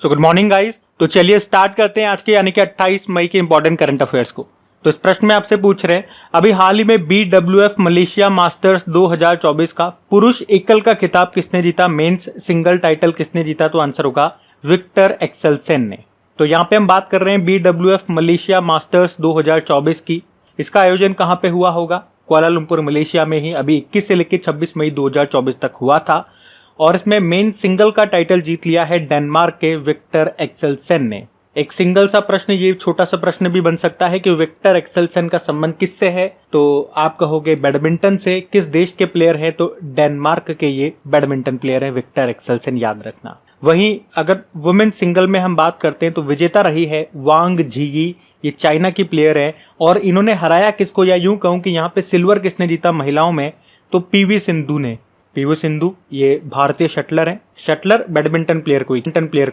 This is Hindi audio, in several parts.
So good morning guys. तो चलिए स्टार्ट करते हैं आज के यानी कि 28 मई के इंपॉर्टेंट करंट अफेयर्स को। तो इस प्रश्न में आपसे पूछ रहे हैं, अभी हाल ही में BWF मलेशिया मास्टर्स 2024 का पुरुष एकल का खिताब किसने जीता, मेंस सिंगल टाइटल किसने जीता? तो आंसर होगा विक्टर एक्सेलसेन ने। तो यहाँ पे हम बात कर रहे हैं BWF मलेशिया मास्टर्स 2024 की। इसका आयोजन कहाँ पे हुआ होगा? कुआलालंपुर मलेशिया में ही अभी 21 से लेकर 26 मई 2024 तक हुआ था। और इसमें मेन सिंगल का टाइटल जीत लिया है डेनमार्क के विक्टर एक्सेलसेन ने। एक सिंगल सा प्रश्न, ये छोटा सा प्रश्न भी बन सकता है कि विक्टर एक्सेलसेन का संबंध किससे है? तो आप कहोगे बैडमिंटन से। किस देश के प्लेयर हैं? तो डेनमार्क के ये बैडमिंटन प्लेयर हैं विक्टर एक्सेलसेन, याद रखना। वहीं अगर वुमेन सिंगल में हम बात करते हैं तो विजेता रही है वांग झिगी, ये चाइना की प्लेयर है। और इन्होंने हराया किसको, या यूं कहूं कि यहाँ पे सिल्वर किसने जीता महिलाओं में? तो पीवी सिंधु ने। पीवी सिंधु ये भारतीय शटलर हैं। शटलर बैडमिंटन प्लेयर को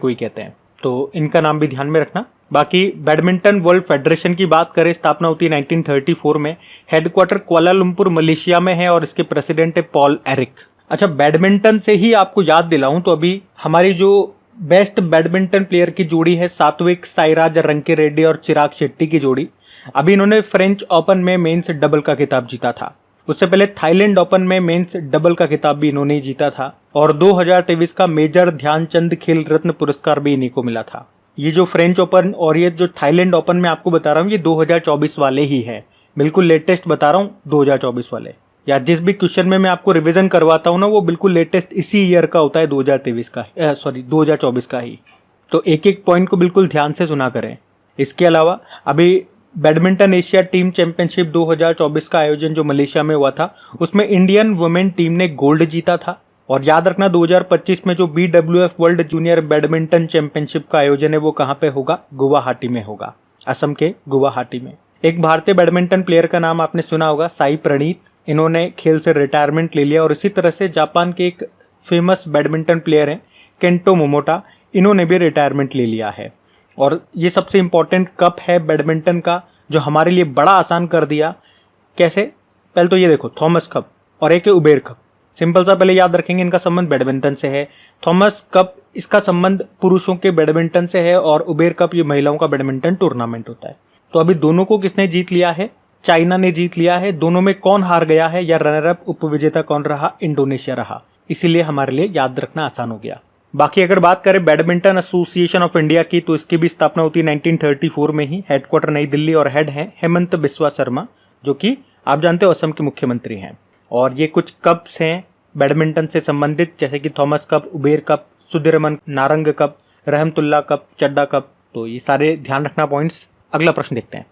ही कहते हैं, तो इनका नाम भी ध्यान में रखना। बाकी बैडमिंटन वर्ल्ड फेडरेशन की बात करें, स्थापना होती है 1934 में। हेडक्वार्टर कुआलालंपुर मलेशिया में है और इसके प्रेसिडेंट है पॉल एरिक। अच्छा, बैडमिंटन से ही आपको याद दिलाऊं तो अभी हमारी जो बेस्ट बैडमिंटन प्लेयर की जोड़ी है सात्विक साईराज रंकीरेड्डी और चिराग शेट्टी की जोड़ी। अभी इन्होंने फ्रेंच ओपन में मेंस डबल का खिताब जीता था। उससे पहले थाईलैंड ओपन में मेंस डबल का खिताब भी इन्होंने ही जीता था। और 2023 का मेजर ध्यानचंद खेल रत्न पुरस्कार भी इन्हीं को मिला था। ये जो फ्रेंच ओपन और ये जो थाईलैंड ओपन में आपको बता रहा हूँ, ये 2024 वाले ही है, बिल्कुल लेटेस्ट बता रहा हूँ, 2024 वाले। या जिस भी क्वेश्चन में मैं आपको रिवीजन करवाता हूँ ना, वो बिल्कुल लेटेस्ट इसी ईयर का होता है, 2024 का ही। तो एक एक पॉइंट को बिल्कुल ध्यान से सुना करें। इसके अलावा अभी बैडमिंटन एशिया टीम चैंपियनशिप 2024 का आयोजन जो मलेशिया में हुआ था, उसमें इंडियन वुमेन टीम ने गोल्ड जीता था। और याद रखना 2025 में जो BWF world junior badminton championship का आयोजन है वो कहाँ पे होगा? गुवाहाटी में होगा, असम के गुवाहाटी में। एक भारतीय बैडमिंटन प्लेयर का नाम आपने सुना होगा, साई प्रणीत। इन्होंने खेल से रिटायरमेंट ले लिया। और इसी तरह से जापान के एक फेमस बैडमिंटन प्लेयर हैं केंटो मोमोटा, इन्होंने भी रिटायरमेंट ले लिया है। और ये सबसे इंपॉर्टेंट कप है बैडमिंटन का जो हमारे लिए बड़ा आसान कर दिया। कैसे? पहले तो ये देखो, थॉमस कप और एक है उबेर कप। सिंपल सा पहले याद रखेंगे, इनका संबंध बैडमिंटन से है। थॉमस कप इसका संबंध पुरुषों के बैडमिंटन से है और उबेर कप ये महिलाओं का बैडमिंटन टूर्नामेंट होता है। तो अभी दोनों को किसने जीत लिया है? चाइना ने जीत लिया है। दोनों में कौन हार गया है या रनर अप उपविजेता कौन रहा? इंडोनेशिया रहा। इसीलिए हमारे लिए याद रखना आसान हो गया। बाकी अगर बात करें बैडमिंटन एसोसिएशन ऑफ इंडिया की, तो इसकी भी स्थापना होती है 1934 में ही। हेडक्वार्टर नई दिल्ली और हेड हैं हेमंत बिस्वा शर्मा, जो कि आप जानते हो असम के मुख्यमंत्री हैं। और ये कुछ कप्स हैं बैडमिंटन से संबंधित, जैसे कि Thomas cup, Uber cup, Sudirman Narang cup, Rahmatullah cup, Chadha cup. तो ये सारे ध्यान रखना पॉइंट्स। अगला प्रश्न देखते हैं।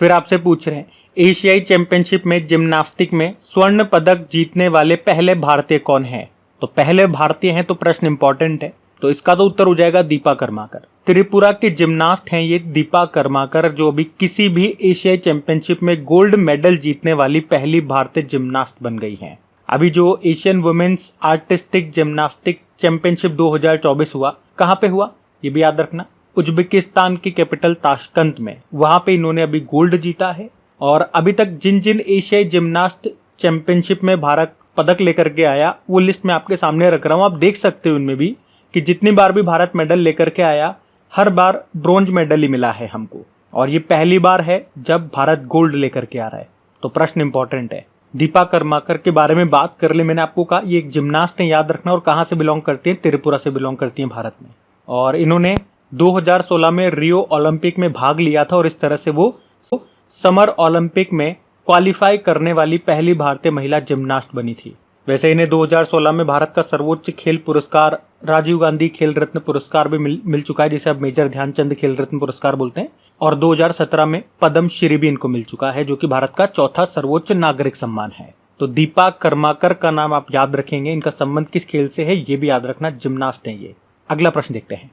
फिर आपसे पूछ रहे हैं, एशियाई चैंपियनशिप में जिम्नास्टिक में स्वर्ण पदक जीतने वाले पहले भारतीय कौन है? तो पहले भारतीय हैं तो प्रश्न इंपॉर्टेंट है, तो इसका तो उत्तर हो जाएगा दीपा कर्माकर। त्रिपुरा के जिम्नास्ट हैं ये दीपा कर्माकर, जो अभी किसी भी एशियाई चैंपियनशिप में गोल्ड मेडल जीतने वाली पहली भारतीय जिम्नास्ट बन गई हैं। अभी जो Asian women's artistic gymnastics championship 2024 हुआ, कहाँ पे हुआ ये भी याद रखना? उज्बेकिस्तान की कैपिटल ताशकंद में। वहां पे इन्होंने अभी गोल्ड जीता है। और अभी तक जिन जिन एशियाई जिम्नास्ट चैंपियनशिप में भारत पदक लेकर के आया, वो लिस्ट मैं आपके सामने रख रहा हूं। आप देख सकते हो उनमें भी कि जितनी बार भी भारत मेडल लेकर के आया, हर बार ब्रोंज मेडल ही मिला है हमको। और ये पहली बार है जब भारत गोल्ड लेकर के आ रहा है। तो प्रश्न इंपॉर्टेंट है। दीपा कर्माकर के बारे में बात कर ले, मैंने आपको कहा ये एक जिम्नास्ट है, याद रखना। और कहाँ से बिलोंग करती है? त्रिपुरा से बिलोंग करती है भारत में। और इन्होंने 2016 में रियो ओलंपिक में भाग लिया था और इस तरह से वो समर ओलंपिक में क्वालिफाई करने वाली पहली भारतीय महिला जिम्नास्ट बनी थी। वैसे इन्हें 2016 में भारत का सर्वोच्च खेल पुरस्कार राजीव गांधी खेल रत्न पुरस्कार भी मिल चुका है, जिसे अब मेजर ध्यानचंद खेल रत्न पुरस्कार बोलते हैं। और 2017 में पद्म श्री भी इनको मिल चुका है, जो कि भारत का चौथा सर्वोच्च नागरिक सम्मान है। तो दीपा कर्माकर का नाम आप याद रखेंगे। इनका संबंध किस खेल से है ये भी याद रखना, जिम्नास्ट है ये। अगला प्रश्न देखते हैं।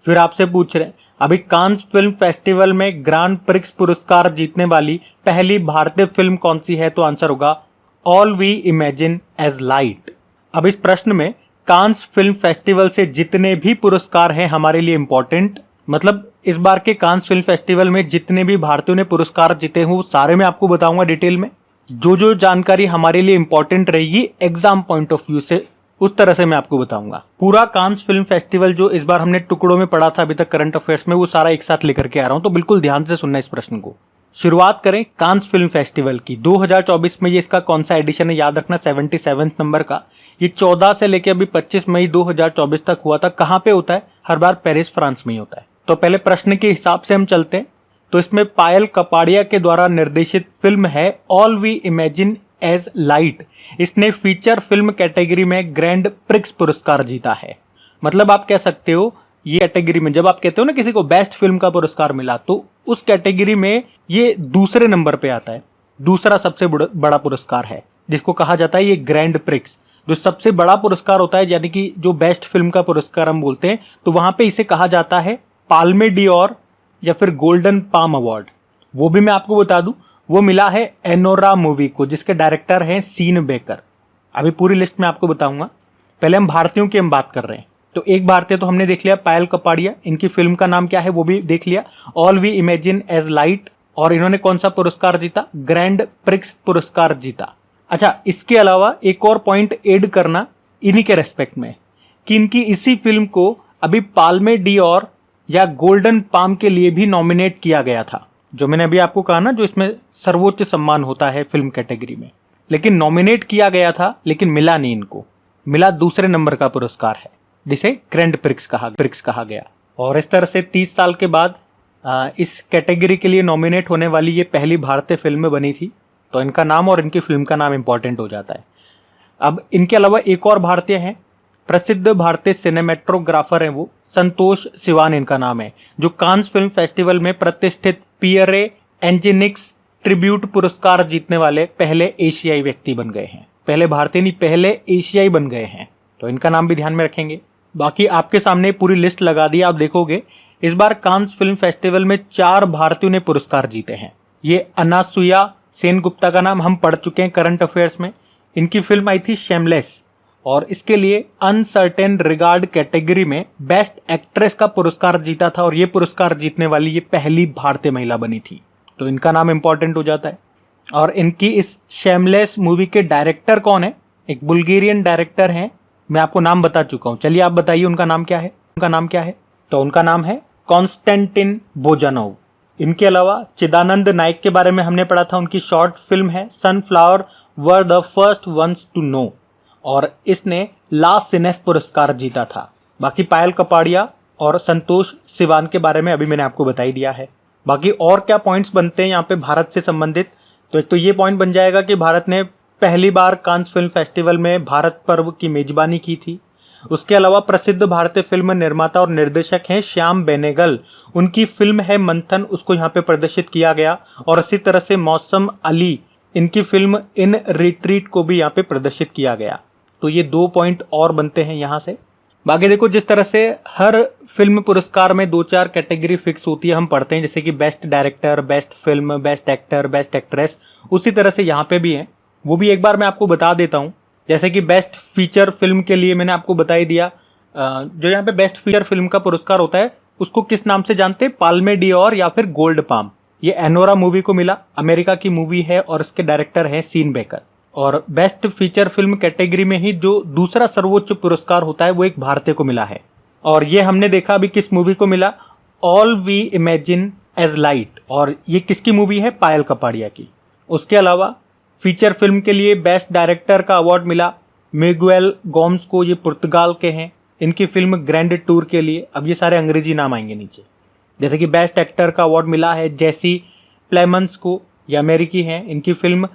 फिर आपसे पूछ रहे हैं, अभी कांस फिल्म फेस्टिवल में ग्रांड प्रिक्स पुरस्कार जीतने वाली पहली भारतीय फिल्म कौन सी है? तो आंसर होगा all we imagine as light. अब इस प्रश्न में कांस फिल्म फेस्टिवल से जितने भी पुरस्कार हैं हमारे लिए इंपॉर्टेंट, मतलब इस बार के कांस फिल्म फेस्टिवल में जितने भी भारतीयों ने पुरस्कार जीते हैं वो सारे मैं आपको बताऊंगा डिटेल में। जो जो जानकारी हमारे लिए इंपॉर्टेंट रहेगी एग्जाम पॉइंट ऑफ व्यू से, उस तरह से मैं आपको बताऊंगा। पूरा कांस फिल्म फेस्टिवल जो इस बार हमने टुकड़ों में पढ़ा था अभी तक करंट अफेयर्स में, वो सारा एक साथ लेकर के आ रहा हूं, तो बिल्कुल ध्यान से सुनना इस प्रश्न को। शुरुआत करें कांस फिल्म फेस्टिवल की। 2024 में ये इसका कौन सा एडिशन है, याद रखना 77 नंबर का। ये 14 से लेकर अभी 25 मई 2024 तक हुआ था। कहां पे होता है? हर बार पेरिस, फ्रांस में ही होता है। तो पहले प्रश्न के हिसाब से हम चलते हैं। तो इसमें पायल कपाड़िया के द्वारा निर्देशित फिल्म है all we imagine as light. इसने फीचर फिल्म कैटेगरी में ग्रैंड प्रिक्स पुरस्कार जीता है। मतलब आप कह सकते हो ये कैटेगरी में, जब आप कहते हो ना किसी को बेस्ट फिल्म का पुरस्कार मिला, तो उस कैटेगरी में ये दूसरे नंबर पे आता है। दूसरा सबसे बड़ा पुरस्कार है जिसको कहा जाता है ये ग्रैंड प्रिक्स, जो सबसे बड़ा पुरस्कार होता है, यानी कि जो बेस्ट फिल्म का पुरस्कार हम बोलते हैं, तो वहां पे इसे कहा जाता है पाल्मे डियोर या फिर गोल्डन पाम अवार्ड। वो भी मैं आपको बता दूं, वो मिला है एनोरा मूवी को, जिसके डायरेक्टर हैं सीन बेकर। अभी पूरी लिस्ट में आपको बताऊंगा। पहले हम भारतीयों की हम बात कर रहे हैं। तो एक भारतीय तो हमने देख लिया, पायल कपाड़िया। इनकी फिल्म का नाम क्या है वो भी देख लिया, all we imagine as light. और इन्होंने कौन सा पुरस्कार जीता? ग्रैंड प्रिक्स पुरस्कार जीता। अच्छा, इसके अलावा एक और पॉइंट ऐड करना इन्हीं के रेस्पेक्ट में, कि इनकी इसी फिल्म को अभी पाल्मे डियोर या गोल्डन पाम के लिए भी नॉमिनेट किया गया था। जो मैंने अभी आपको कहा ना, जो इसमें सर्वोच्च सम्मान होता है फिल्म कैटेगरी में, लेकिन नॉमिनेट किया गया था, लेकिन मिला नहीं इनको। मिला दूसरे नंबर का पुरस्कार है जिसे ग्रैंड प्रिक्स कहा गया। और इस तरह से 30 साल के बाद इस कैटेगरी के लिए नॉमिनेट होने वाली ये पहली भारतीय फिल्म बनी थी। तो इनका नाम और इनकी फिल्म का नाम इंपॉर्टेंट हो जाता है। अब इनके अलावा एक और भारतीय हैं, प्रसिद्ध भारतीय सिनेमेटोग्राफर हैं वो, संतोष सिवान इनका नाम है, जो कांस फिल्म फेस्टिवल में प्रतिष्ठित पियरे एंजिनिक्स ट्रिब्यूट पुरस्कार जीतने वाले पहले एशियाई व्यक्ति बन गए हैं। पहले भारतीय नहीं, पहले एशियाई बन गए हैं। तो इनका नाम भी ध्यान में रखेंगे। बाकी आपके सामने पूरी लिस्ट लगा दी, आप देखोगे इस बार कांस फिल्म फेस्टिवल में 4 भारतीयों ने पुरस्कार जीते हैं। ये अनासुया सेन गुप्ता का नाम हम पढ़ चुके हैं करंट अफेयर्स में। इनकी फिल्म आई थी शेमलेस, और इसके लिए अनसर्टेन रिगार्ड कैटेगरी में बेस्ट एक्ट्रेस का पुरस्कार जीता था, और ये पुरस्कार जीतने वाली ये पहली भारतीय महिला बनी थी। तो इनका नाम इंपॉर्टेंट हो जाता है। और इनकी इस शेमलेस मूवी के डायरेक्टर कौन है? एक बुल्गेरियन डायरेक्टर हैं, मैं आपको नाम बता चुका हूं। चलिए आप बताइए उनका नाम क्या है? तो उनका नाम है कॉन्स्टेंटिन बोजानोव। इनके अलावा चिदानंद नायक के बारे में हमने पढ़ा था, उनकी शॉर्ट फिल्म है sunflower were the first ones to know, और इसने ला सिनेफ पुरस्कार जीता था। बाकी पायल कपाड़िया और संतोष सिवान के बारे में अभी मैंने आपको बता ही दिया है। बाकी और क्या पॉइंट्स बनते हैं यहाँ पे भारत से संबंधित, तो एक तो ये पॉइंट बन जाएगा कि भारत ने पहली बार कांस फिल्म फेस्टिवल में भारत पर्व की मेजबानी की थी। उसके अलावा प्रसिद्ध भारतीय फिल्म निर्माता और निर्देशक हैं श्याम बेनेगल, उनकी फिल्म है मंथन, उसको यहाँ पे प्रदर्शित किया गया। और इसी तरह से मौसम अली, इनकी फिल्म इन रिट्रीट को भी यहाँ पे प्रदर्शित किया गया। तो ये 2 पॉइंट और बनते हैं यहाँ से। बाकी देखो, जिस तरह से हर फिल्म पुरस्कार में 2-4 कैटेगरी फिक्स होती है, हम पढ़ते हैं, जैसे कि best director, best film, best actor, best actress, उसी तरह से यहाँ पे भी है। वो भी एक बार मैं आपको बता देता हूँ। जैसे कि बेस्ट फीचर फिल्म के लिए मैंने आपको बता ही दिया, जो यहाँ पे बेस्ट फीचर फिल्म का पुरस्कार होता है उसको किस नाम से जानते हैं? पाल्मे डियोर या फिर गोल्ड पाम। ये एनोरा मूवी को मिला, अमेरिका की मूवी है, और इसके डायरेक्टर हैं सीन बेकर। और बेस्ट फीचर फिल्म कैटेगरी में ही जो दूसरा सर्वोच्च पुरस्कार होता है वो एक भारतीय को मिला है, और ये हमने देखा अभी किस मूवी को मिला, all we imagine as light, और ये किसकी मूवी है? पायल कपाड़िया की। उसके अलावा फीचर फिल्म के लिए बेस्ट डायरेक्टर का अवार्ड मिला मिगुएल गोम्स को, ये पुर्तगाल के हैं, इनकी फिल्म ग्रैंड टूर के लिए। अब ये सारे अंग्रेजी नाम आएंगे नीचे। जैसे कि बेस्ट एक्टर का अवार्ड मिला है जेसी प्लेमंस को, ये अमेरिकी हैं, इनकी फिल्म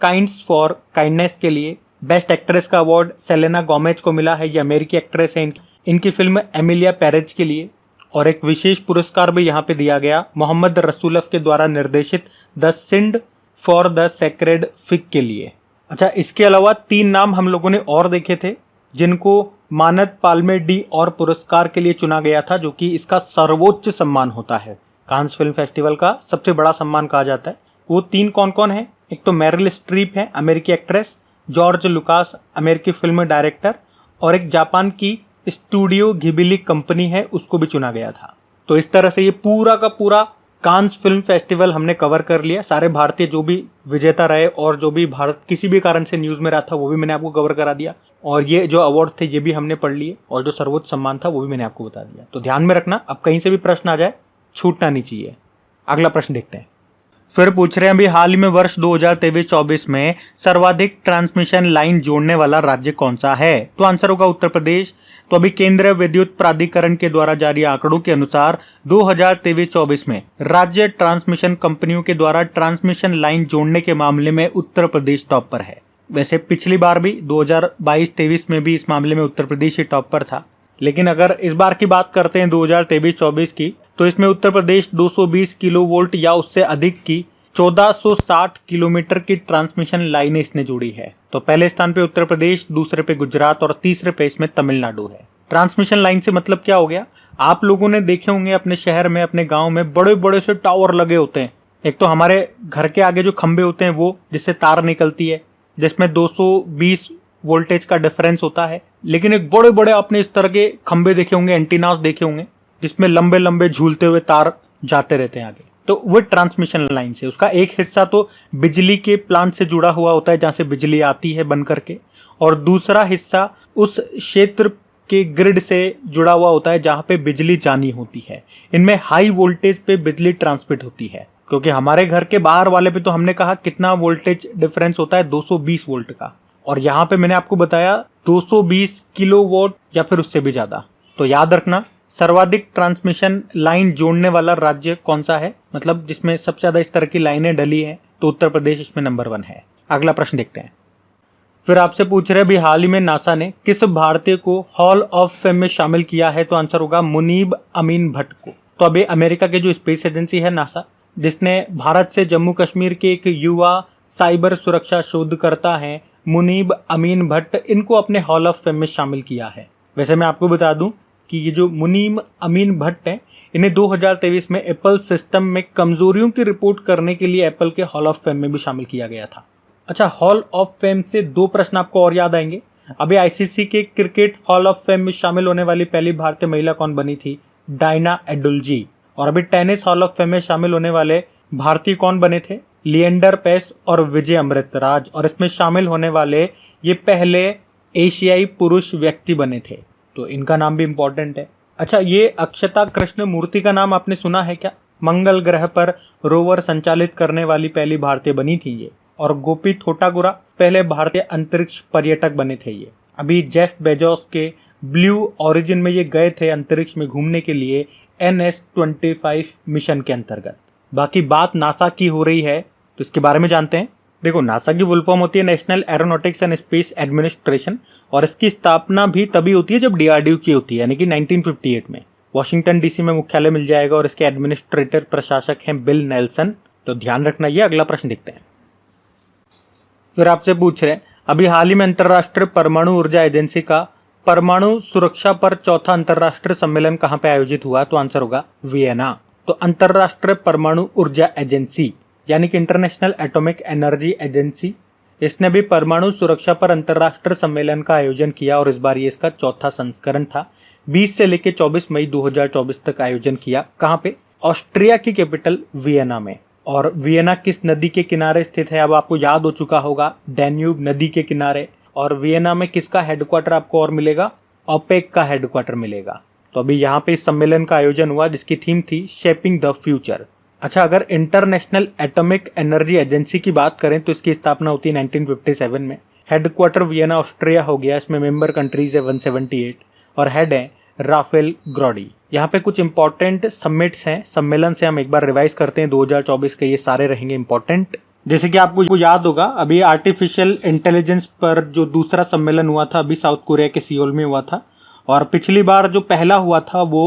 काइंड्स फॉर काइंडनेस के लिए। बेस्ट एक्ट्रेस का अवार्ड सेलेना गोमेज को मिला है, ये अमेरिकी एक्ट्रेस है, इनकी फिल्म एमिलिया पेरेज के लिए। और एक विशेष पुरस्कार भी यहाँ पे दिया गया मोहम्मद रसूलफ के द्वारा निर्देशित the सिंड for the sacred fig के लिए। अच्छा, इसके अलावा 3 नाम हम लोगों ने और देखे थे जिनको मानद पाल्मे डी और पुरस्कार के लिए चुना गया था, जो कि इसका सर्वोच्च सम्मान होता है, कांस फिल्म फेस्टिवल का सबसे बड़ा सम्मान कहा जाता है। वो 3 कौन कौन है? एक तो मेरिल स्ट्रीप है, अमेरिकी एक्ट्रेस, जॉर्ज लुकास, अमेरिकी फिल्म डायरेक्टर, और एक जापान की स्टूडियो घिबिली कंपनी है, उसको भी चुना गया था। तो इस तरह से ये पूरा का पूरा कांस फिल्म फेस्टिवल हमने कवर कर लिया, सारे भारतीय जो भी विजेता रहे और जो भी भारत किसी भी कारण से न्यूज में रहा था वो भी मैंने आपको कवर करा दिया, और ये जो अवार्ड थे ये भी हमने पढ़ लिए, और जो सर्वोच्च सम्मान था वो भी मैंने आपको बता दिया। तो ध्यान में रखना, अब कहीं से भी प्रश्न आ जाए छूटना नहीं चाहिए। अगला प्रश्न देखते हैं। फिर पूछ रहे हैं अभी हाल ही में वर्ष 2023-24 में सर्वाधिक ट्रांसमिशन लाइन जोड़ने वाला राज्य कौन सा है? तो आंसर होगा उत्तर प्रदेश। तो अभी केंद्रीय विद्युत प्राधिकरण के द्वारा जारी आंकड़ों के अनुसार 2023-24 में राज्य ट्रांसमिशन कंपनियों के द्वारा ट्रांसमिशन लाइन जोड़ने के मामले में उत्तर प्रदेश टॉप पर है। वैसे पिछली बार भी 2022-23 में भी इस मामले में उत्तर प्रदेश ही टॉप पर था, लेकिन अगर इस बार की बात करते हैं 2023-24 की, तो इसमें उत्तर प्रदेश 220 किलोवोल्ट या उससे अधिक की 1460 किलोमीटर की ट्रांसमिशन लाइनें इसने जोड़ी है। तो पहले स्थान पे उत्तर प्रदेश, दूसरे पे गुजरात और तीसरे पे इसमें तमिलनाडु है। ट्रांसमिशन लाइन से मतलब क्या हो गया? आप लोगों ने देखे होंगे अपने शहर में, अपने गांव में बड़े बड़े से टावर लगे होते हैं। एक तो हमारे घर के आगे जो खंबे होते हैं वो जिससे तार निकलती है, जिसमें 220 वोल्टेज का डिफरेंस होता है, लेकिन एक बड़े बड़े आपने इस तरह के खंबे देखे होंगे, एंटीनास देखे होंगे, जिसमें लंबे लंबे झूलते हुए तार जाते रहते हैं आगे। तो वो ट्रांसमिशन लाइन से उसका एक हिस्सा तो बिजली के प्लांट से जुड़ा हुआ होता है जहां से बिजली आती है बन करके, और दूसरा हिस्सा उस क्षेत्र के ग्रिड से जुड़ा हुआ होता है जहां पे बिजली जानी होती है। इनमें हाई वोल्टेज पे बिजली ट्रांसमिट होती है, क्योंकि हमारे घर के बाहर वाले पे तो हमने कहा कितना वोल्टेज डिफरेंस होता है, 220 वोल्ट का, और यहाँ पे मैंने आपको बताया 220 किलोवाट या फिर उससे भी ज्यादा। तो याद रखना, सर्वाधिक ट्रांसमिशन लाइन जोड़ने वाला राज्य कौन सा है, मतलब जिसमें सबसे ज्यादा इस तरह की लाइनें डली है, तो उत्तर प्रदेश इसमें नंबर 1 है। अगला प्रश्न देखते हैं। फिर आपसे पूछ रहे भी हाल ही में नासा ने किस भारतीय को हॉल ऑफ फेम में शामिल किया है? तो आंसर होगा मुनीब अमीन भट्ट को। तो अभी अमेरिका के जो स्पेस एजेंसी है नासा, जिसने भारत से जम्मू कश्मीर के एक युवा साइबर सुरक्षा शोधकर्ता है मुनीब अमीन भट्ट, इनको अपने हॉल ऑफ फेम में शामिल किया है। वैसे मैं आपको बता दूं कि ये जो मुनीम अमीन भट्ट है, इन्हें 2023 में एप्पल सिस्टम में कमजोरियों की रिपोर्ट करने के लिए एप्पल के हॉल ऑफ फेम में भी शामिल किया गया था। अच्छा, हॉल ऑफ फेम से 2 प्रश्न आपको और याद आएंगे। अभी आईसीसी के क्रिकेट हॉल ऑफ फेम में शामिल होने वाली पहली भारतीय महिला कौन बनी थी? डायना एडुल्जी। और अभी टेनिस हॉल ऑफ फेम में शामिल होने वाले भारतीय कौन बने थे? लिएंडर पेस और विजय अमृतराज। और इसमें शामिल होने वाले ये पहले एशियाई पुरुष व्यक्ति बने थे, तो इनका नाम भी इंपॉर्टेंट है। अच्छा, ये अक्षता कृष्ण मूर्ति का नाम आपने सुना है क्या? मंगल ग्रह पर रोवर संचालित करने वाली पहली भारतीय बनी थी ये। और गोपी थोटागुरा पहले भारतीय अंतरिक्ष पर्यटक बने थे ये। अभी जेफ बेजोस के ब्लू ओरिजिन में ये गए थे अंतरिक्ष में घूमने के लिए NS-25 मिशन के अंतर्गत। बाकी बात नासा की हो रही है तो इसके बारे में जानते हैं। देखो, नासा की फुल फॉर्म होती है national aeronautics and space administration, और इसकी स्थापना भी तभी होती है जब DRDO की होती है, यानी कि 1958 में। वॉशिंगटन DC में मुख्यालय मिल जाएगा और इसके एडमिनिस्ट्रेटर प्रशासक हैं बिल नेल्सन। तो ध्यान रखना ये। अगला प्रश्न देखते हैं। फिर आपसे पूछ रहे हैं अभी हाल ही में अंतर्राष्ट्रीय परमाणु ऊर्जा एजेंसी का परमाणु सुरक्षा पर 4था अंतर्राष्ट्रीय सम्मेलन कहां पे आयोजित हुआ? तो आंसर होगा वियना। तो अंतर्राष्ट्रीय परमाणु ऊर्जा एजेंसी यानी कि इंटरनेशनल एटॉमिक एनर्जी एजेंसी, इसने भी परमाणु सुरक्षा पर अंतर्राष्ट्रीय सम्मेलन का आयोजन किया, और इस बार ये इसका 4था संस्करण था। 20 से लेकर 24 मई 2024 तक आयोजन किया। कहां पे? ऑस्ट्रिया की कैपिटल वियना में। और वियना किस नदी के किनारे स्थित है? अब आपको याद हो चुका होगा, डैन्यूब नदी के किनारे। और वियना में किसका हेडक्वार्टर आपको और मिलेगा? ओपेक का हेडक्वार्टर मिलेगा। तो अभी यहाँ पे इस सम्मेलन का आयोजन हुआ जिसकी थीम थी शेपिंग द फ्यूचर। अच्छा, अगर इंटरनेशनल एटॉमिक एनर्जी एजेंसी की बात करें तो इसकी स्थापना होती है 1957 में। हेडक्वार्टर वियना ऑस्ट्रिया हो गया। इसमें मेंबर कंट्रीज है 178 और हेड है राफेल ग्रोडी। यहाँ पे कुछ इंपॉर्टेंट समिट्स हैं, सम्मेलन से हम एक बार रिवाइज करते हैं। 2024 के ये सारे रहेंगे इंपॉर्टेंट। जैसे कि आपको याद होगा, अभी आर्टिफिशियल इंटेलिजेंस पर जो दूसरा सम्मेलन हुआ था अभी साउथ कोरिया के सियोल में हुआ था, और पिछली बार जो पहला हुआ था वो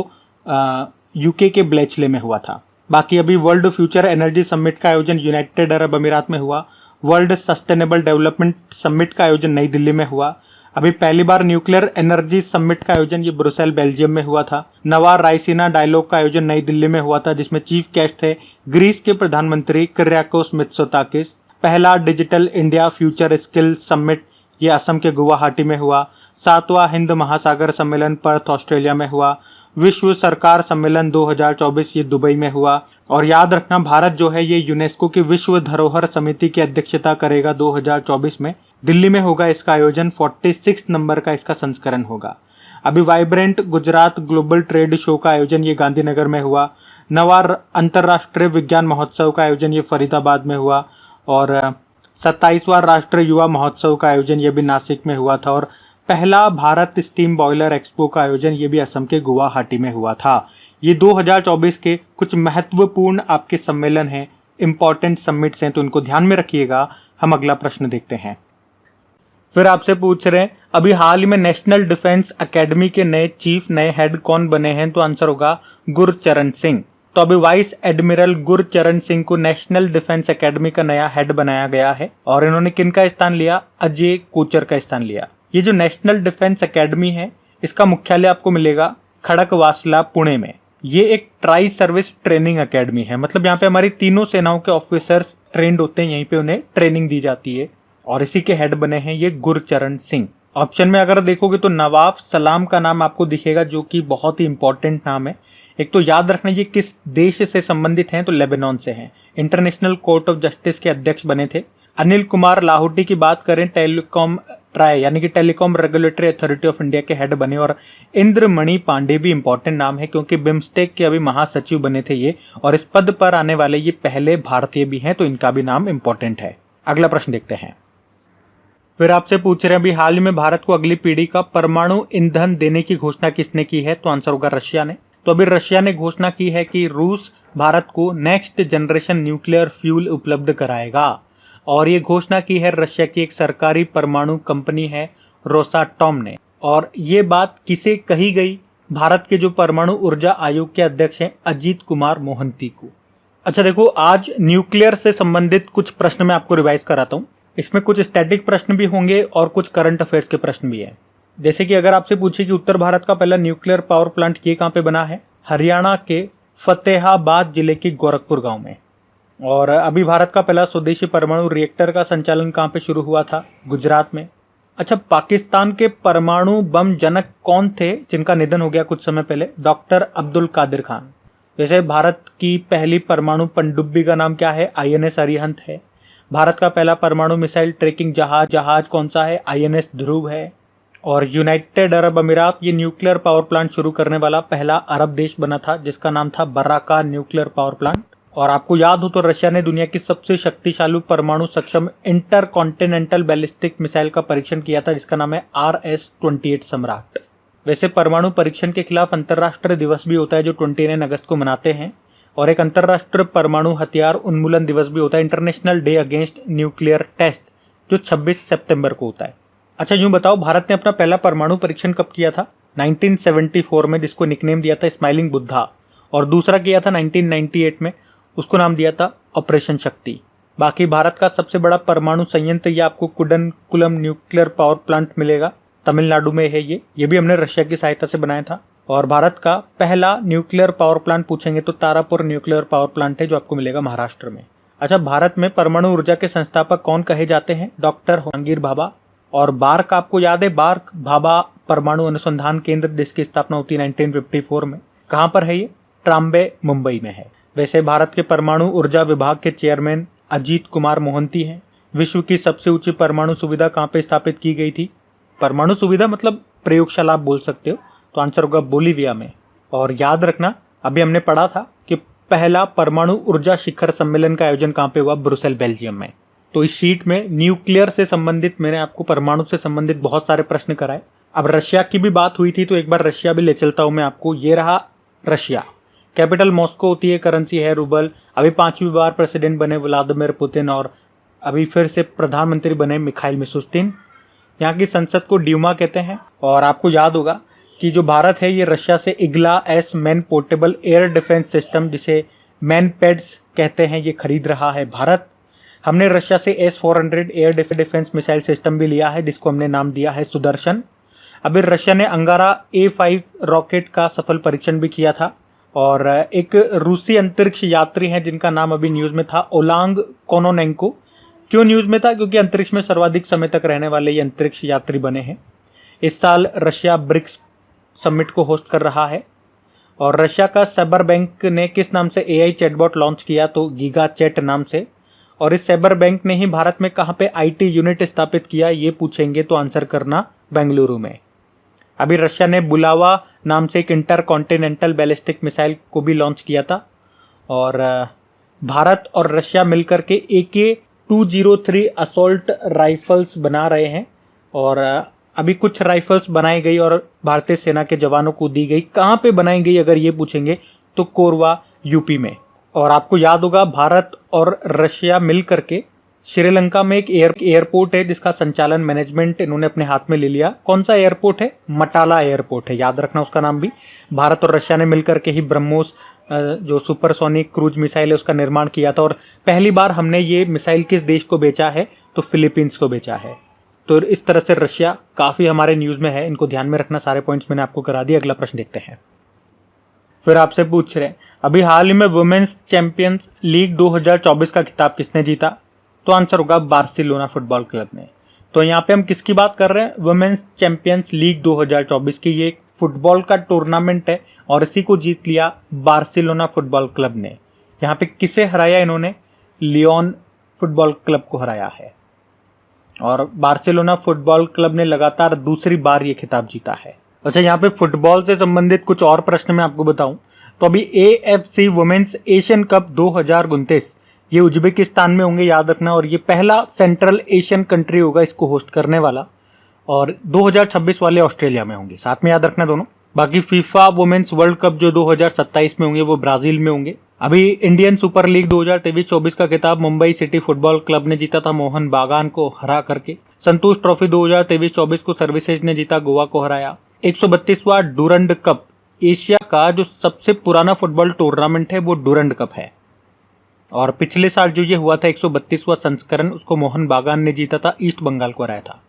यूके के ब्लेचले में हुआ था। बाकी अभी वर्ल्ड फ्यूचर एनर्जी समिट का आयोजन यूनाइटेड अरब अमीरात में हुआ। वर्ल्ड सस्टेनेबल डेवलपमेंट समिट का आयोजन नई दिल्ली में हुआ। अभी पहली बार न्यूक्लियर एनर्जी समिट का आयोजन ये ब्रुसेल बेल्जियम में हुआ था। नवा रायसीना डायलॉग का आयोजन नई दिल्ली में हुआ था, जिसमें चीफ गेस्ट थे ग्रीस के प्रधानमंत्री किर्याकोस मित्सोताकिस। पहला digital India future skill summit ये असम के गुवाहाटी में हुआ। 7वां हिंद महासागर सम्मेलन पर्थ ऑस्ट्रेलिया में हुआ। विश्व सरकार सम्मेलन 2024 ये दुबई में हुआ। और याद रखना भारत जो है ये यूनेस्को की विश्व धरोहर समिति की अध्यक्षता करेगा 2024 में। दिल्ली में होगा इसका आयोजन, 46 नंबर का इसका संस्करण होगा। अभी vibrant Gujarat global trade show का आयोजन ये गांधीनगर में हुआ। नवा अंतर्राष्ट्रीय विज्ञान महोत्सव का आयोजन ये फरीदाबाद में हुआ और 27वां राष्ट्रीय युवा महोत्सव का आयोजन ये भी नासिक में हुआ था। और पहला भारत स्टीम बॉयलर एक्सपो का आयोजन ये भी असम के गुवाहाटी में हुआ था। ये 2024 के कुछ महत्वपूर्ण आपके सम्मेलन हैं, इंपॉर्टेंट समिट्स हैं, तो इनको ध्यान में रखिएगा। हम अगला प्रश्न देखते हैं। फिर आपसे पूछ रहे हैं अभी हाल ही में नेशनल डिफेंस एकेडमी के नए चीफ, नए हेड कौन बने हैं? तो आंसर होगा गुरचरण सिंह। तो अभी वाइस एडमिरल गुरचरण सिंह को नेशनल डिफेंस एकेडमी का नया हेड बनाया गया है और इन्होंने किनका स्थान लिया? अजय कोचर का स्थान लिया। ये जो नेशनल डिफेंस एकेडमी है इसका मुख्यालय आपको मिलेगा खड़कवासला, पुणे में। ये एक ट्राई सर्विस ट्रेनिंग एकेडमी है, मतलब यहाँ पे हमारी तीनों सेनाओं के ऑफिसर्स ट्रेंड होते हैं, यहीं पे उन्हें ट्रेनिंग दी जाती है और इसी के हेड बने हैं ये गुरचरण सिंह। ऑप्शन में अगर देखोगे तो नवाब सलाम का नाम आपको दिखेगा, जो कि बहुत ही इंपॉर्टेंट नाम है। एक तो याद रखना ये किस देश से संबंधित हैं? तो लेबनान से हैं। इंटरनेशनल कोर्ट ऑफ जस्टिस के अध्यक्ष बने थे। अनिल कुमार लाहौटी की बात करें, टेलीकॉम ट्राई यानी कि telecom regulatory authority of India के हेड बने। और इंद्रमणि पांडे भी इंपॉर्टेंट नाम है क्योंकि बिम्स्टेक के अभी महासचिव बने थे ये, और इस पद पर आने वाले ये पहले भारतीय भी हैं, तो इनका भी नाम इंपॉर्टेंट है। अगला प्रश्न देखते हैं। फिर आपसे पूछ रहे हैं अभी हाल ही में भारत को अगली पीढ़ी का परमाणु ईंधन देने की घोषणा किसने की है? तो आंसर होगा रशिया ने। तो अभी रशिया ने घोषणा की है कि रूस भारत को नेक्स्ट जनरेशन न्यूक्लियर फ्यूल उपलब्ध कराएगा और ये घोषणा की है रशिया की एक सरकारी परमाणु कंपनी है रोसाटॉम ने। और ये बात किसे कही गई? भारत के जो परमाणु ऊर्जा आयोग के अध्यक्ष हैं अजीत कुमार मोहंती को। अच्छा देखो, आज न्यूक्लियर से संबंधित कुछ प्रश्न मैं आपको रिवाइज कराता हूँ। इसमें कुछ स्टैटिक प्रश्न भी होंगे और कुछ करंट अफेयर्स के प्रश्न भी हैं। जैसे कि अगर आपसे पूछे कि उत्तर भारत का पहला न्यूक्लियर पावर प्लांट ये कहाँ पे बना है? हरियाणा के फतेहाबाद जिले के गोरखपुर गांव में। और अभी भारत का पहला स्वदेशी परमाणु रिएक्टर का संचालन कहाँ पे शुरू हुआ था? गुजरात में। अच्छा, पाकिस्तान के परमाणु बम जनक कौन थे जिनका निधन हो गया कुछ समय पहले? डॉक्टर अब्दुल कादिर खान। वैसे भारत की पहली परमाणु पनडुब्बी का नाम क्या है? INS अरिहंत है। भारत का पहला परमाणु मिसाइल ट्रैकिंग जहाज कौन सा है? INS ध्रुव है। और यूनाइटेड अरब अमीरात ये न्यूक्लियर पावर प्लांट शुरू करने वाला पहला अरब देश बना था जिसका नाम था बराका न्यूक्लियर पावर प्लांट। और आपको याद हो तो रशिया ने दुनिया की सबसे शक्तिशाली परमाणु सक्षम इंटरकॉन्टिनेंटल बैलिस्टिक मिसाइल का परीक्षण किया था जिसका नाम है RS-28 सम्राट। वैसे परमाणु परीक्षण के खिलाफ अंतर्राष्ट्रीय दिवस भी होता है जो 29 अगस्त को मनाते हैं, और एक अंतर्राष्ट्रीय परमाणु हथियार उन्मूलन दिवस भी होता है, international day against nuclear test, जो 26 सितंबर को होता है। अच्छा यूं बताओ, भारत ने अपना पहला परमाणु परीक्षण कब किया था? 1974 में, जिसको निकनेम दिया था स्माइलिंग बुद्धा, और दूसरा किया था 1998 में, उसको नाम दिया था ऑपरेशन शक्ति। बाकी भारत का सबसे बड़ा परमाणु संयंत्र ये आपको कुडनकुलम न्यूक्लियर पावर प्लांट मिलेगा, तमिलनाडु में है ये भी हमने रशिया की सहायता से बनाया था। और भारत का पहला न्यूक्लियर पावर प्लांट पूछेंगे तो तारापुर न्यूक्लियर पावर प्लांट है जो आपको मिलेगा महाराष्ट्र में। अच्छा, भारत में परमाणु ऊर्जा के संस्थापक कौन कहे जाते हैं? डॉक्टर जहांगीर भाभा। और बार्क आपको याद है, बार्क भाभा परमाणु अनुसंधान केंद्र जिसकी स्थापना होती है 1954 में। कहाँ पर है ये? ट्राम्बे, मुंबई में है। वैसे भारत के परमाणु ऊर्जा विभाग के चेयरमैन अजीत कुमार मोहंती हैं। विश्व की सबसे ऊंची परमाणु सुविधा कहाँ पे स्थापित की गई थी? परमाणु सुविधा मतलब प्रयोगशाला आप बोल सकते हो, तो आंसर होगा बोलीविया में। और याद रखना, अभी हमने पढ़ा था कि पहला परमाणु ऊर्जा शिखर सम्मेलन का आयोजन कहाँ पे हुआ? ब्रुसेल, बेल्जियम में। तो इस शीट में न्यूक्लियर से संबंधित मैंने आपको परमाणु से संबंधित बहुत सारे प्रश्न कराए। अब रशिया की भी बात हुई थी तो एक बार रशिया भी ले चलता हूं मैं आपको। ये रहा रशिया, कैपिटल मॉस्को होती है, करेंसी है रूबल। अभी 5वीं बार प्रेसिडेंट बने व्लादिमीर पुतिन, और अभी फिर से प्रधानमंत्री बने मिखाइल मिशुस्टिन। यहाँ की संसद को ड्यूमा कहते हैं। और आपको याद होगा कि जो भारत है ये रशिया से Igla S man portable air defence system, जिसे मैन पैड्स कहते हैं, ये खरीद रहा है भारत। हमने रशिया से S-400 air defence missile system भी लिया है जिसको हमने नाम दिया है सुदर्शन। अभी रशिया ने अंगारा A5 रॉकेट का सफल परीक्षण भी किया था। और एक रूसी अंतरिक्ष यात्री हैं जिनका नाम अभी न्यूज में था, ओलांग कोनोनेंको। क्यों न्यूज में था? क्योंकि अंतरिक्ष में सर्वाधिक समय तक रहने वाले ये अंतरिक्ष यात्री बने हैं। इस साल रशिया ब्रिक्स समिट को होस्ट कर रहा है। और रशिया का साइबर बैंक ने किस नाम से एआई चैटबॉट लॉन्च किया? तो गीगा चैट नाम से। और इस साइबर बैंक ने ही भारत में कहां पे आईटी यूनिट स्थापित किया, ये पूछेंगे तो आंसर करना बेंगलुरु में। अभी रशिया ने बुलावा नाम से एक इंटर कॉन्टिनेंटल बैलिस्टिक मिसाइल को भी लॉन्च किया था। और भारत और रशिया मिलकर के AK-203 असॉल्ट राइफल्स बना रहे हैं। और अभी कुछ राइफल्स बनाई गई और भारतीय सेना के जवानों को दी गई। कहाँ पे बनाई गई अगर ये पूछेंगे तो कोरवा यूपी में। और आपको याद होगा भारत और रशिया मिल करके श्रीलंका में एक एयरपोर्ट है जिसका संचालन मैनेजमेंट इन्होंने अपने हाथ में ले लिया। कौन सा एयरपोर्ट है? मटाला एयरपोर्ट है, याद रखना उसका नाम भी। भारत और रशिया ने मिलकर के ही ब्रह्मोस जो सुपरसोनिक क्रूज मिसाइल है उसका निर्माण किया था। और पहली बार हमने ये मिसाइल किस देश को बेचा है? तो फिलीपींस को बेचा है। तो इस तरह से रशिया काफी हमारे न्यूज में है, इनको ध्यान में रखना। सारे पॉइंट्स मैंने आपको करा दिए। अगला प्रश्न देखते हैं। फिर आपसे पूछ रहे हैं अभी हाल ही में वुमेन्स चैंपियंस लीग 2024 का खिताब किसने जीता? तो आंसर होगा बार्सिलोना फुटबॉल क्लब ने। तो यहाँ पे हम किसकी बात कर रहे हैं? वुमेन्स चैंपियंस लीग 2024 की। ये फुटबॉल का टूर्नामेंट है और इसी को जीत लिया बार्सिलोना फुटबॉल क्लब ने। यहाँ पे किसे हराया इन्होंने? लियोन फुटबॉल क्लब को हराया है। और बार्सिलोना फुटबॉल क्लब ने लगातार दूसरी बार ये खिताब जीता है। अच्छा, यहाँ पे फुटबॉल से संबंधित कुछ और प्रश्न मैं आपको बताऊं तो अभी AFC वुमेन्स एशियन कप 2029 ये उज्बेकिस्तान में होंगे, याद रखना। और ये पहला सेंट्रल एशियन कंट्री होगा इसको होस्ट करने वाला। और 2026 वाले ऑस्ट्रेलिया में होंगे, साथ में याद रखना दोनों। बाकी फीफा वुमेन्स वर्ल्ड कप जो 2027 में होंगे वो ब्राजील में होंगे। अभी इंडियन सुपर लीग 2023-24 का खिताब मुंबई सिटी फुटबॉल क्लब ने जीता था मोहन बागान को हरा करके। संतोष ट्रॉफी 2023-24 को सर्विसेज ने जीता, गोवा को हराया। 132वां डूरंड कप, एशिया का जो सबसे पुराना फुटबॉल टूर्नामेंट है वो डूरंड कप है। और पिछले साल जो ये हुआ था 132वां संस्करण, उसको मोहन बागान ने जीता था, ईस्ट बंगाल को हराया था।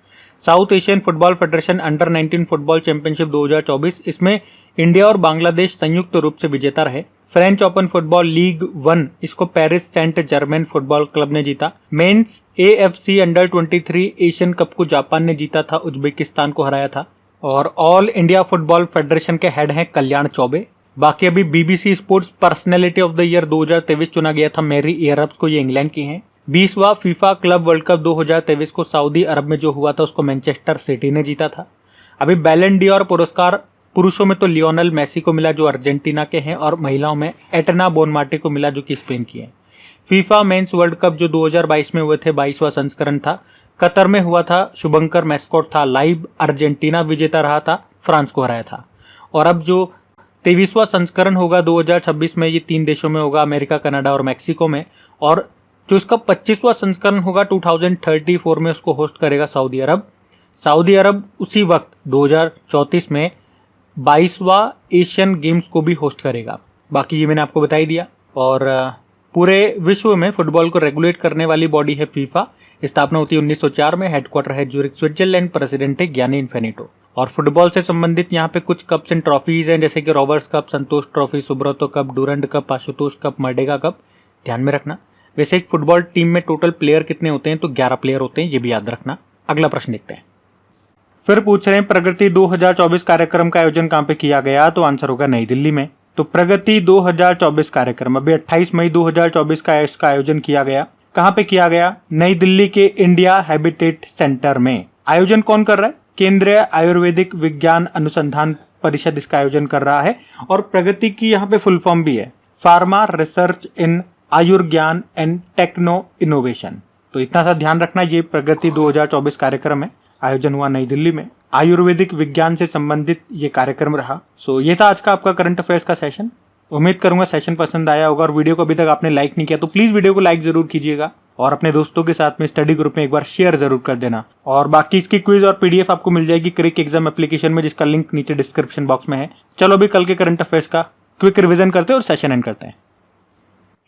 South Asian football federation under 19 football championship 2024, इसमें इंडिया और बांग्लादेश संयुक्त रूप से विजेता रहे। फ्रेंच ओपन फुटबॉल लीग 1, इसको Paris Saint Germain football club ने जीता। Men's AFC under 23 Asian cup को जापान ने जीता था, उज्बेकिस्तान को हराया था। और ऑल इंडिया फुटबॉल फेडरेशन के हेड हैं कल्याण चौबे। बाकी अभी BBC sports personality of the year 2023 चुना गया था मैरी एयरब्स को, ये इंग्लैंड की हैं। 20वां फीफा क्लब वर्ल्ड कप 2023 को सऊदी अरब में जो हुआ था उसको मैनचेस्टर सिटी ने जीता था। अभी बैलन डी और पुरस्कार पुरुषों में तो लियोनेल मेसी को मिला जो अर्जेंटीना के हैं, और महिलाओं में एटना बोनमार्टे को मिला जो कि स्पेन की है। फीफा मेंस वर्ल्ड कप जो 2022 में हुए थे 22वां संस्करण था, कतर में हुआ था, शुभंकर मैस्कॉट था लाइव, अर्जेंटीना विजेता रहा था, फ्रांस को हराया था। और अब जो 23वां संस्करण होगा 2026 में, ये 3 देशों में होगा, अमेरिका, कनाडा और मैक्सिको में। और जो इसका 25वां संस्करण होगा 2034 में, उसको होस्ट करेगा सऊदी अरब। सऊदी अरब उसी वक्त 2034 में 22वां एशियन गेम्स को भी होस्ट करेगा। बाकी ये मैंने आपको बता ही दिया। और पूरे विश्व में फुटबॉल को रेगुलेट करने वाली बॉडी है फीफा। स्थापना होती है 1904 में, हेडक्वार्टर है ज्यूरिख स्विट्जरलैंड, प्रेसिडेंट है गियानी इन्फेनिटो। और फुटबॉल से संबंधित यहाँ पे कुछ कप्स एंड ट्रॉफीज हैं, जैसे कि Roberts cup, Santosh trophy, Subroto cup, Durand cup, Ashutosh cup, Merdeka cup, ध्यान में रखना। वैसे एक फुटबॉल टीम में टोटल प्लेयर कितने होते हैं? तो 11 प्लेयर होते हैं, ये भी याद रखना। अगला प्रश्न देखते हैं। फिर पूछ रहे हैं प्रगति 2024 कार्यक्रम का आयोजन कहाँ पे किया गया? तो आंसर होगा नई दिल्ली में। तो प्रगति 2024 कार्यक्रम अभी 28 मई 2024 का इसका आयोजन किया गया। कहाँ पे किया गया? नई दिल्ली के इंडिया हैबिटेट सेंटर में। आयोजन कौन कर रहा है? केंद्रीय आयुर्वेदिक विज्ञान अनुसंधान परिषद इसका आयोजन कर रहा है। और प्रगति की यहाँ पे फुल फॉर्म भी है, pharma research in Ayurgyan and techno innovation. तो इतना सा ध्यान रखना, ये प्रगति 2024 कार्यक्रम है, आयोजन हुआ नई दिल्ली में, आयुर्वेदिक विज्ञान से संबंधित ये कार्यक्रम रहा। सो ये था आज का आपका करंट अफेयर्स का सेशन। उम्मीद करूंगा सेशन पसंद आया होगा। और वीडियो को अभी तक आपने लाइक नहीं किया तो प्लीज वीडियो को लाइक जरूर कीजिएगा और अपने दोस्तों के साथ में स्टडी ग्रुप में एक बार शेयर जरूर कर देना। और बाकी इसकी क्विज और PDF आपको मिल जाएगी क्रिक एग्जाम एप्लीकेशन में, जिसका लिंक नीचे डिस्क्रिप्शन बॉक्स में है। चलो अभी कल के करंट अफेयर्स का क्विक रिविजन करते हैं और सेशन एंड करते हैं।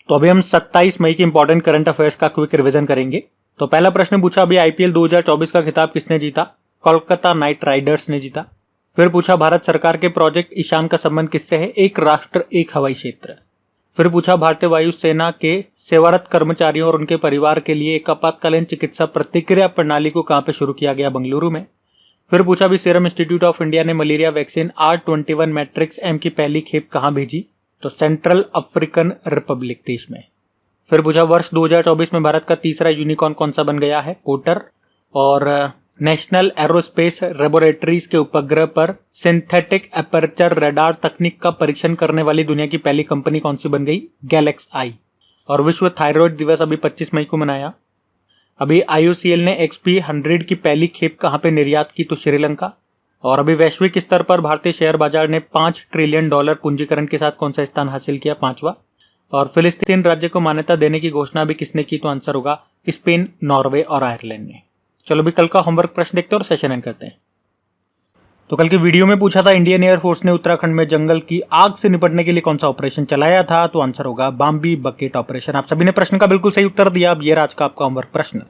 तो अभी हम 27 मई के इंपॉर्टेंट करंट अफेयर्स का क्विक रिविजन करेंगे। तो पहला प्रश्न पूछा अभी IPL 2024 का खिताब किसने जीता? कोलकाता नाइट राइडर्स ने जीता। फिर पूछा भारत सरकार के प्रोजेक्ट ईशान का संबंध किससे है? एक राष्ट्र एक हवाई क्षेत्र। फिर पूछा भारतीय वायुसेना के सेवारत कर्मचारियों और उनके परिवार के लिए एक आपातकालीन चिकित्सा प्रतिक्रिया प्रणाली को कहां पे शुरू किया गया? बेंगलुरु में। फिर पूछा भी सीरम इंस्टीट्यूट ऑफ इंडिया ने malaria vaccine R21 Matrix M की पहली खेप कहां भेजी? तो सेंट्रल अफ्रीकन रिपब्लिक देश में। फिर पूछा वर्ष 2024 में भारत का तीसरा यूनिकॉर्न कौन सा बन गया है? पोर्टर। और नेशनल एरोस्पेस लेबोरेटरीज के उपग्रह पर सिंथेटिक एपर्चर रडार तकनीक का परीक्षण करने वाली दुनिया की पहली कंपनी कौन सी बन गई? गैलेक्स आई। और विश्व थायराइड दिवस अभी 25 मई को मनाया। अभी IOCL ने XP100 की पहली खेप कहां पे निर्यात की? तो श्रीलंका। और अभी वैश्विक स्तर पर भारतीय शेयर बाजार ने $5 ट्रिलियन पूंजीकरण के साथ कौन सा स्थान हासिल किया? 5वां। और फिलिस्तीन राज्य को मान्यता देने की घोषणा भी किसने की? तो आंसर होगा स्पेन, नॉर्वे और आयरलैंड ने। चलो अभी कल का होमवर्क प्रश्न देखते हैं और सेशन एंड करते हैं। तो कल की वीडियो में पूछा था इंडियन एयरफोर्स ने उत्तराखंड में जंगल की आग से निपटने के लिए कौन सा ऑपरेशन चलाया था? तो आंसर होगा बाम्बी बकेट ऑपरेशन। आप सभी ने प्रश्न का बिल्कुल सही उत्तर दिया। अब ये आज का आपका होमवर्क प्रश्न।